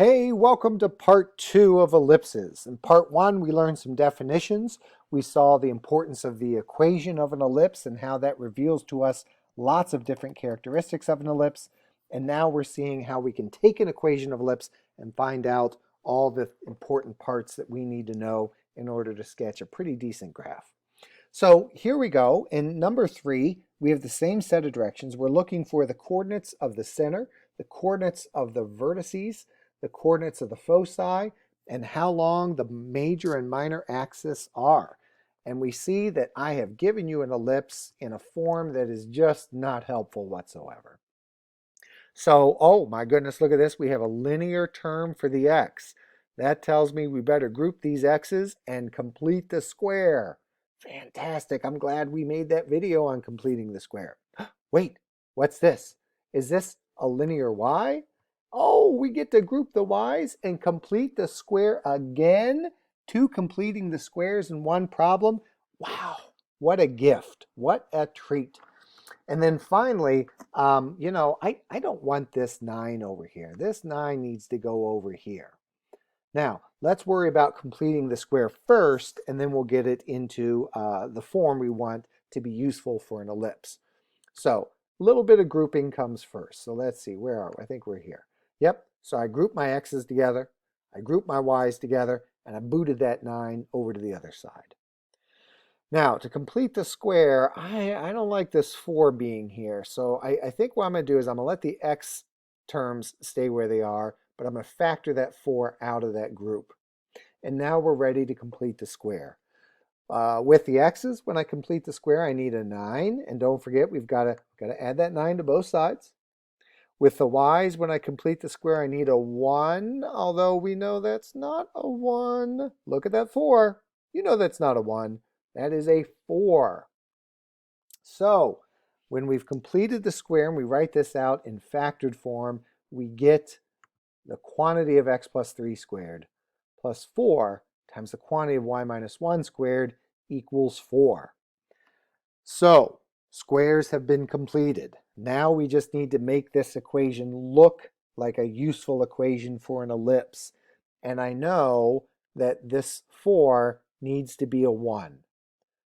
Hey, welcome to part 2 of ellipses. In part 1, we learned some definitions. We saw the importance of the equation of an ellipse and how that reveals to us lots of different characteristics of an ellipse. And now we're seeing how we can take an equation of ellipse and find out all the important parts that we need to know in order to sketch a pretty decent graph. So here we go. In number 3, we have the same set of directions. We're looking for the coordinates of the center, the coordinates of the vertices, the coordinates of the foci, and how long the major and minor axis are. And we see that I have given you an ellipse in a form that is just not helpful whatsoever. So, oh my goodness, look at this. We have a linear term for the x. That tells me we better group these x's and complete the square. Fantastic. I'm glad we made that video on completing the square. Wait, what's this? Is this a linear y? Oh, we get to group the y's and complete the square again. 2 completing the squares in one problem. Wow, what a gift. What a treat. And then finally, I don't want this 9 over here. This 9 needs to go over here. Now, let's worry about completing the square first, and then we'll get it into the form we want to be useful for an ellipse. So, a little bit of grouping comes first. So let's see, where are we? I think we're here. Yep, so I group my x's together, I group my y's together, and I booted that 9 over to the other side. Now, to complete the square, I don't like this 4 being here. So I think what I'm going to do is I'm going to let the x terms stay where they are, but I'm going to factor that 4 out of that group. And now we're ready to complete the square. With the x's, when I complete the square, I need a 9. And don't forget, we've got to add that 9 to both sides. With the y's, when I complete the square, I need a 1, although we know that's not a 1. Look at that 4. You know that's not a 1. That is a 4. So when we've completed the square and we write this out in factored form, we get the quantity of x plus 3 squared plus 4 times the quantity of y minus 1 squared equals 4. So squares have been completed. Now we just need to make this equation look like a useful equation for an ellipse. And I know that this 4 needs to be a 1.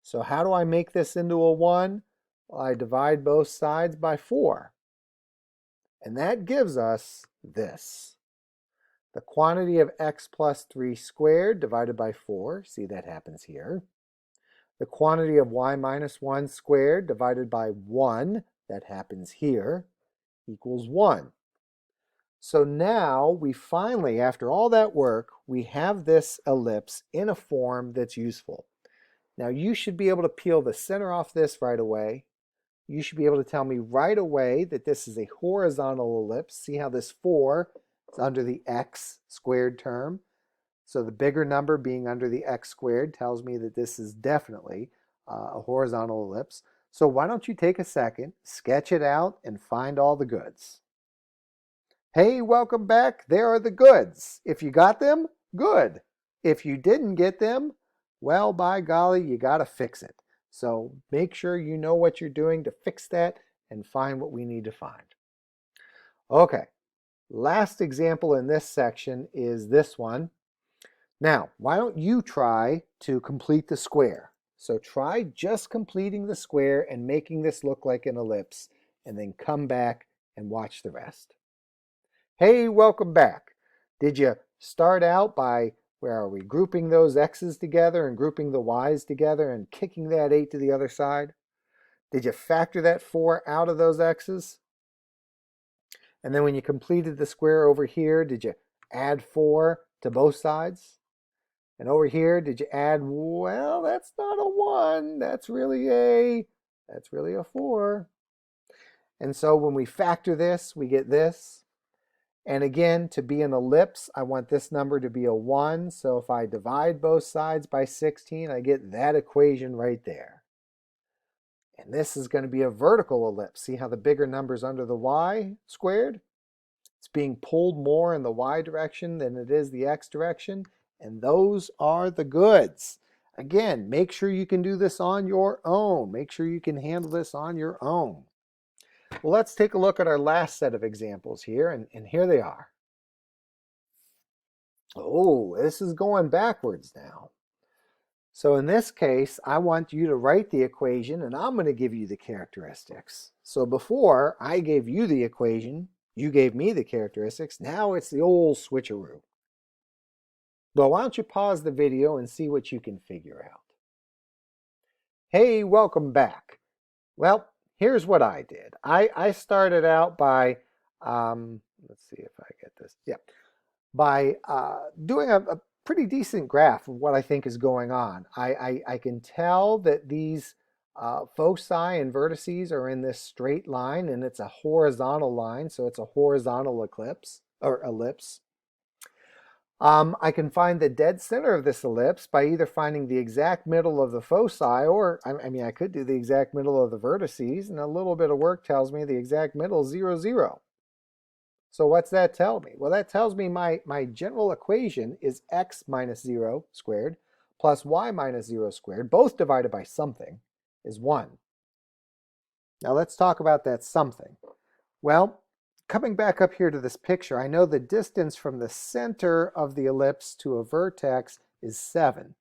So how do I make this into a 1? Well, I divide both sides by 4. And that gives us this. The quantity of x plus 3 squared divided by 4, see that happens here. The quantity of y minus 1 squared divided by 1, that happens here, equals 1. So now we finally, after all that work, we have this ellipse in a form that's useful. Now you should be able to peel the center off this right away. You should be able to tell me right away that this is a horizontal ellipse. See how this 4 is under the x squared term? So the bigger number being under the x squared tells me that this is definitely a horizontal ellipse. So why don't you take a second, sketch it out, and find all the goods. Hey, welcome back. There are the goods. If you got them, good. If you didn't get them, well, by golly, you got to fix it. So make sure you know what you're doing to fix that and find what we need to find. Okay, last example in this section is this one. Now, why don't you try to complete the square? So try just completing the square and making this look like an ellipse, and then come back and watch the rest. Hey, welcome back. Did you start out by, where are we, grouping those x's together and grouping the y's together and kicking that 8 to the other side? Did you factor that 4 out of those x's? And then when you completed the square over here, did you add 4 to both sides? And over here, did you add, well, that's not a 1. That's really a 4. And so when we factor this, we get this. And again, to be an ellipse, I want this number to be a 1. So if I divide both sides by 16, I get that equation right there. And this is going to be a vertical ellipse. See how the bigger number's under the y squared? It's being pulled more in the y direction than it is the x direction. And those are the goods. Again, make sure you can do this on your own. Make sure you can handle this on your own. Well, let's take a look at our last set of examples here, and here they are. Oh, this is going backwards now. So in this case, I want you to write the equation and I'm going to give you the characteristics. So before I gave you the equation, you gave me the characteristics. Now it's the old switcheroo. Well, why don't you pause the video and see what you can figure out. Hey, welcome back. Well, here's what I did. I started out by, let's see if I get this. Yeah, by doing a pretty decent graph of what I think is going on. I can tell that these foci and vertices are in this straight line, and it's a horizontal line, so it's a horizontal eclipse or ellipse. I can find the dead center of this ellipse by either finding the exact middle of the foci, or I mean, I could do the exact middle of the vertices, and a little bit of work tells me the exact middle is 0, 0. So what's that tell me? Well, that tells me my general equation is x minus 0 squared plus y minus 0 squared, both divided by something, is 1. Now let's talk about that something. Well, coming back up here to this picture, I know the distance from the center of the ellipse to a vertex is 7.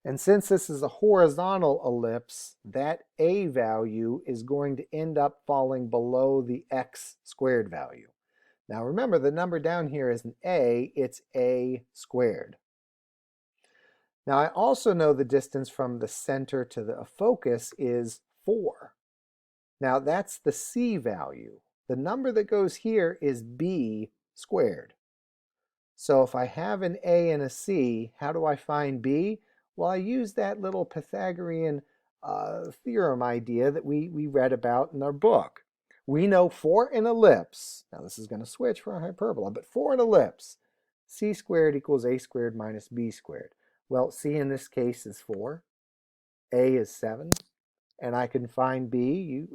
And since this is a horizontal ellipse, that a value is going to end up falling below the x squared value. Now remember, the number down here is an a, it's a squared. Now I also know the distance from the center to the focus is 4. Now that's the c value. The number that goes here is b squared. So if I have an a and a c, how do I find b? Well, I use that little Pythagorean theorem idea that we read about in our book. We know for an ellipse, now this is going to switch for a hyperbola, but for an ellipse, c squared equals a squared minus b squared. Well, c in this case is 4, a is 7, and I can find b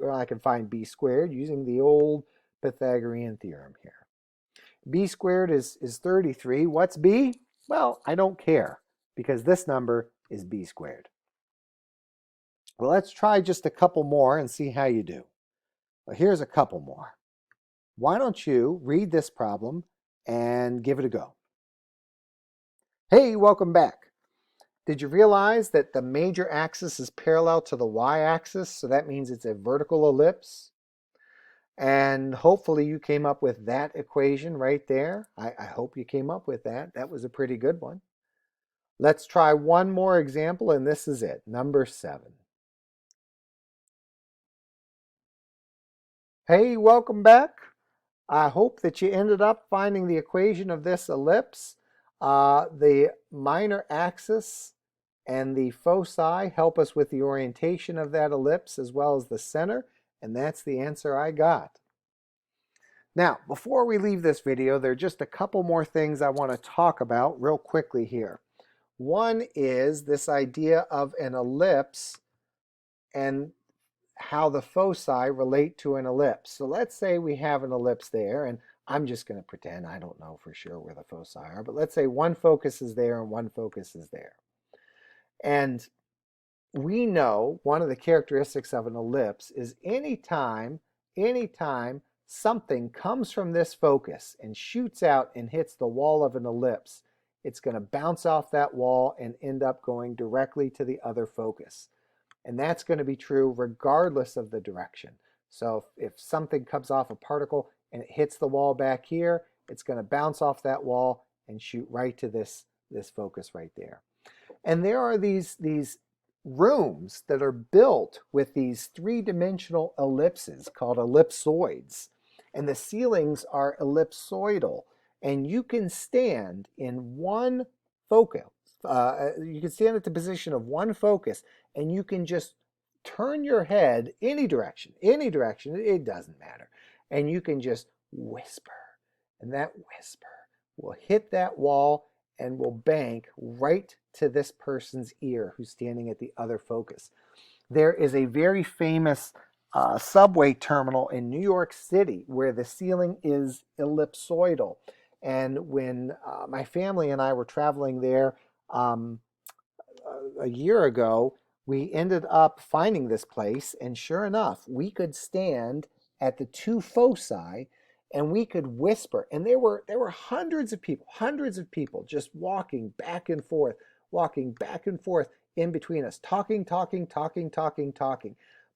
squared using the old Pythagorean theorem here. B squared is 33. What's b? Well, I don't care because this number is b squared. Well, let's try just a couple more and see how you do. Well, here's a couple more. Why don't you read this problem and give it a go? Hey, welcome back. Did you realize that the major axis is parallel to the y-axis? So that means it's a vertical ellipse. And hopefully you came up with that equation right there. I hope you came up with that. That was a pretty good one. Let's try one more example, and this is it, number 7. Hey, welcome back. I hope that you ended up finding the equation of this ellipse. The minor axis and the foci help us with the orientation of that ellipse as well as the center, and that's the answer I got. Now, before we leave this video, there are just a couple more things I want to talk about real quickly here. One is this idea of an ellipse and how the foci relate to an ellipse. So let's say we have an ellipse there, and I'm just going to pretend I don't know for sure where the foci are, but let's say one focus is there and one focus is there. And we know one of the characteristics of an ellipse is anytime something comes from this focus and shoots out and hits the wall of an ellipse, it's going to bounce off that wall and end up going directly to the other focus. And that's going to be true regardless of the direction. So if something comes off a particle and it hits the wall back here, it's going to bounce off that wall and shoot right to this focus right there. And there are these rooms that are built with these three-dimensional ellipses called ellipsoids. And the ceilings are ellipsoidal. And you can stand in one focus. You can stand at the position of one focus, and you can just turn your head any direction, it doesn't matter. And you can just whisper. And that whisper will hit that wall and will bank right to this person's ear who's standing at the other focus. There is a very famous subway terminal in New York City where the ceiling is ellipsoidal. And when my family and I were traveling there a year ago, we ended up finding this place, and sure enough, we could stand at the two foci and we could whisper. And there were hundreds of people just walking back and forth in between us, talking.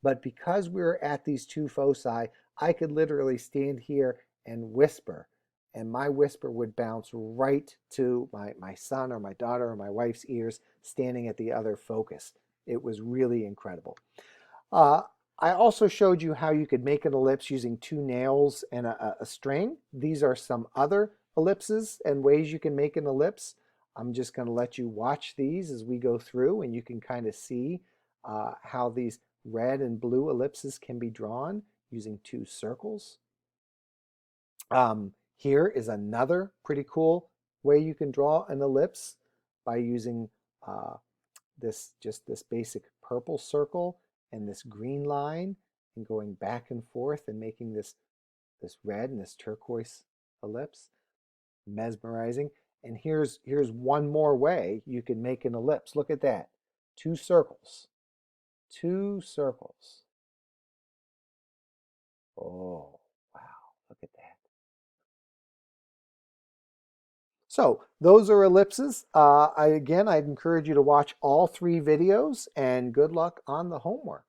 But because we were at these two foci, I could literally stand here and whisper, and my whisper would bounce right to my son or my daughter or my wife's ears standing at the other focus. It was really incredible. Uh, I also showed you how you could make an ellipse using two nails and a string. These are some other ellipses and ways you can make an ellipse. I'm just going to let you watch these as we go through, and you can kind of see how these red and blue ellipses can be drawn using two circles. Here is another pretty cool way you can draw an ellipse by using uh, this basic purple circle and this green line and going back and forth and making this red and this turquoise ellipse. Mesmerizing. And here's one more way you can make an ellipse. Look at that. Two circles. Two circles. Oh, wow. Look at that. So those are ellipses. I'd encourage you to watch all three videos, and good luck on the homework.